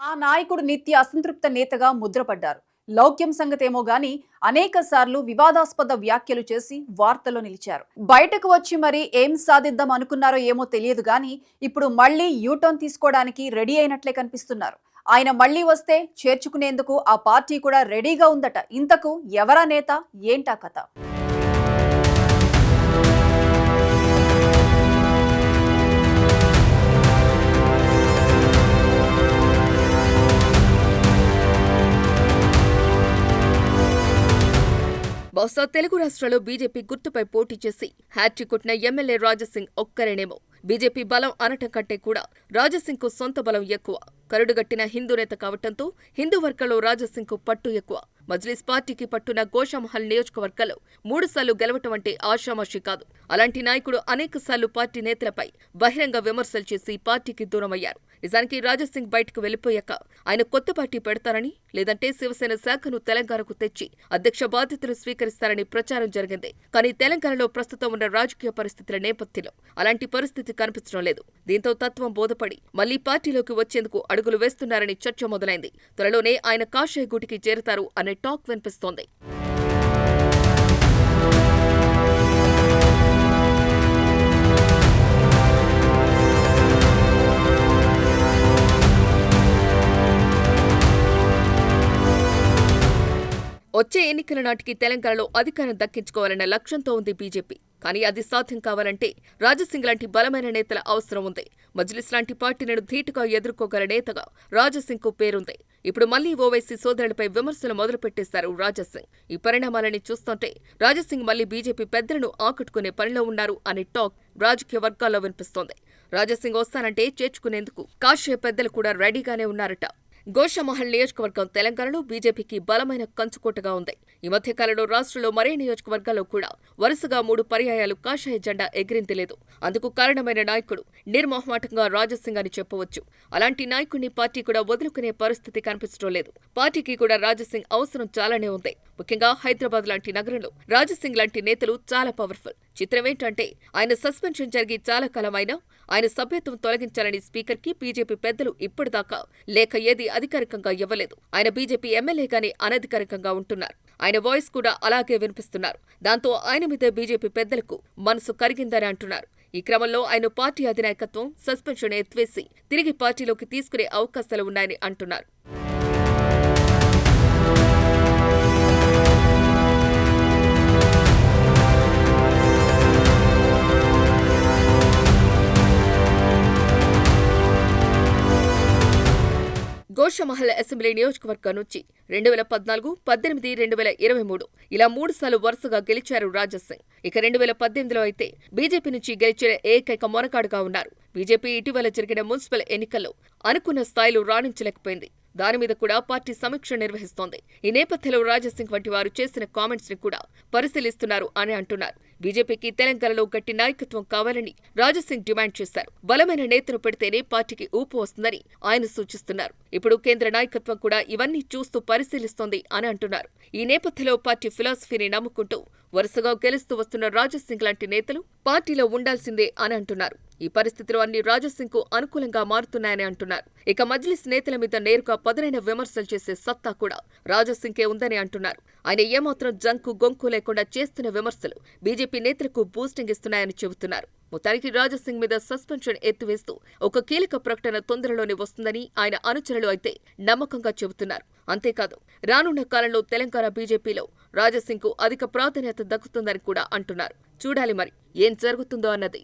ఆ నాయకుడు నిత్య అసంతృప్త నేతగా ముద్రపడ్డారు. లౌక్యం సంగతేమో గాని అనేక సార్లు వివాదాస్పద వ్యాఖ్యలు చేసి వార్తల్లో నిలిచారు. బయటకు వచ్చి మరి ఏం సాధిద్దాం అనుకున్నారో ఏమో తెలియదు గాని ఇప్పుడు మళ్లీ యూటర్న్ తీసుకోవడానికి రెడీ అయినట్లే కనిపిస్తున్నారు. ఆయన మళ్లీ వస్తే చేర్చుకునేందుకు ఆ పార్టీ కూడా రెడీగా ఉందట. ఇంతకు ఎవరా నేత, ఏంటా కథ? బహుశా తెలుగు రాష్ట్రాల్లో బీజేపీ గుర్తుపై పోటీ చేసి హ్యాట్రిక్ కొట్టిన ఎమ్మెల్యే రాజాసింగ్ ఒక్కరేనేమో. బీజేపీ బలం అనటం కంటే కూడా రాజాసింగ్ కు సొంత బలం ఎక్కువ. కరుడుగట్టిన హిందూ నేత కావటంతో హిందూ వర్గంలో రాజాసింగ్ కు పట్టు ఎక్కువ. మజ్లిస్ పార్టీకి పట్టున గోషామహల్ నియోజకవర్గంలో 3 సార్లు గెలవటం అంటే ఆషామాషీ కాదు. అలాంటి నాయకుడు అనేకసార్లు పార్టీ నేతలపై బహిరంగ విమర్శలు చేసి పార్టీకి దూరమయ్యారు. నిజానికి రాజాసింగ్ బయటకు వెళ్లిపోయాక ఆయన కొత్త పార్టీ పెడతారని, లేదంటే శివసేన శాఖను తెలంగాణకు తెచ్చి అధ్యక్ష బాధ్యతలు స్వీకరిస్తారని ప్రచారం జరిగింది. కానీ తెలంగాణలో ప్రస్తుతం ఉన్న రాజకీయ పరిస్థితుల నేపథ్యంలో అలాంటి పరిస్థితి కనిపించడం లేదు. దీంతో తత్వం బోధపడి మళ్లీ పార్టీలోకి వచ్చేందుకు అడుగులు వేస్తున్నారని చర్చ మొదలైంది. త్వరలోనే ఆయన కాషాయ గూటికి చేరతారు అనే టాక్ వినిపిస్తోంది. వచ్చే ఎన్నికల నాటికి తెలంగాణలో అధికారం దక్కించుకోవాలన్న లక్ష్యంతో ఉంది బీజేపీ. కానీ అది సాధ్యం కావాలంటే రాజాసింగ్ లాంటి బలమైన నేతల అవసరం ఉంది. మజ్లిస్ లాంటి పార్టీలను ధీటుగా ఎదుర్కోగల నేతగా రాజాసింగ్ కు పేరుంది. ఇప్పుడు మళ్లీ ఓవైసీ సోదరులపై విమర్శలు మొదలుపెట్టేశారు రాజాసింగ్. ఈ పరిణామాలని చూస్తుంటే రాజాసింగ్ మళ్లీ బీజేపీ పెద్దలను ఆకట్టుకునే పనిలో ఉన్నారు అనే టాక్ రాజకీయ వర్గాల్లో వినిపిస్తోంది. రాజాసింగ్ వస్తానంటే చేర్చుకునేందుకు కాషాయ పెద్దలు కూడా రెడీగానే ఉన్నారట. గోషామహల్ నియోజకవర్గం తెలంగాణలో బీజేపీకి బలమైన కంచుకోటగా ఉంది. ఈ మధ్యకాలంలో రాష్ట్రంలో మరే నియోజకవర్గాల్లో కూడా వరుసగా 3 పర్యాయాలు కాషాయ జెండా ఎగిరిందిలేదు. అందుకు కారణమైన నాయకుడు నిర్మోహమాటంగా రాజాసింగ్ అని చెప్పవచ్చు. అలాంటి నాయకుడిని పార్టీ కూడా వదులుకునే పరిస్థితి కనిపించడం లేదు. పార్టీకి కూడా రాజాసింగ్ అవసరం చాలానే ఉంది. ముఖ్యంగా హైదరాబాద్ లాంటి నగరంలో రాజాసింగ్ లాంటి నేతలు చాలా పవర్ఫుల్. చిత్రమేంటంటే ఆయన సస్పెన్షన్ జరిగి చాలా కాలమైనా ఆయన సభ్యత్వం తొలగించాలని స్పీకర్కి బీజేపీ పెద్దలు ఇప్పటిదాకా లేఖ ఏది అధికారికంగా ఇవ్వలేదు. ఆయన బీజేపీ ఎమ్మెల్యేగానే అనధికారికంగా ఉంటున్నారు. ఆయన వాయిస్ కూడా అలాగే వినిపిస్తున్నారు. దాంతో ఆయన మీద బీజేపీ పెద్దలకు మనసు కరిగిందని అంటున్నారు. ఈ క్రమంలో ఆయన పార్టీ అధినాయకత్వం సస్పెన్షన్ ఎత్తివేసి తిరిగి పార్టీలోకి తీసుకునే అవకాశాలు ఉన్నాయని అంటున్నారు. గోషామహల్ అసెంబ్లీ నియోజకవర్గం నుంచి 2014, 18, 2023 ఇలా 3 సార్లు వరుసగా గెలిచారు రాజాసింగ్. ఇక 2018లో అయితే బీజేపీ నుంచి గెలిచిన ఏకైక మొనగాడుగా ఉన్నారు. బీజేపీ ఇటీవల జరిగిన మున్సిపల్ ఎన్నికల్లో అనుకున్న స్థాయిలో రాణించలేకపోయింది. దాని మీద కూడా పార్టీ సమీక్ష నిర్వహిస్తోంది. ఈ నేపథ్యంలో రాజాసింగ్ వంటి వారు చేసిన కామెంట్స్ ని కూడా పరిశీలిస్తున్నారు అని అంటున్నారు. బీజేపీకి తెలంగాణలో గట్టి నాయకత్వం కావాలని రాజాసింగ్ డిమాండ్ చేశారు. బలమైన నేతను పెడితేనే పార్టీకి ఊపు వస్తుందని ఆయన సూచిస్తున్నారు. ఇప్పుడు కేంద్ర నాయకత్వం కూడా ఇవన్నీ చూస్తూ పరిశీలిస్తోంది అని అంటున్నారు. ఈ నేపథ్యంలో పార్టీ ఫిలాసఫీని నమ్ముకుంటూ వరుసగా గెలుస్తూ వస్తున్న రాజాసింగ్ లాంటి నేతలు పార్టీలో ఉండాల్సిందే అని అంటున్నారు. ఈ పరిస్థితులు అన్ని రాజాసింగ్ కు అనుకూలంగా మారుతున్నాయని అంటున్నారు. ఇక మజ్లిస్ నేతల మీద నేరుగా పదునైన విమర్శలు చేసే సత్తా కూడా రాజాసింగ్కే ఉందని అంటున్నారు. ఆయన ఏమాత్రం జంకు గొంకు లేకుండా చేస్తున్న విమర్శలు బీజేపీ నేతలకు బూస్టింగ్ ఇస్తున్నాయని చెబుతున్నారు. మొత్తానికి రాజాసింగ్ మీద సస్పెన్షన్ ఎత్తివేస్తూ ఒక కీలక ప్రకటన తొందరలోనే వస్తుందని ఆయన అనుచరులు అయితే నమ్మకంగా చెబుతున్నారు. అంతేకాదు రానున్న కాలంలో తెలంగాణ బీజేపీలో రాజాసింగ్ కు అధిక ప్రాధాన్యత దక్కుతుందని కూడా అంటున్నారు. చూడాలి మరి ఏం జరుగుతుందో అన్నది.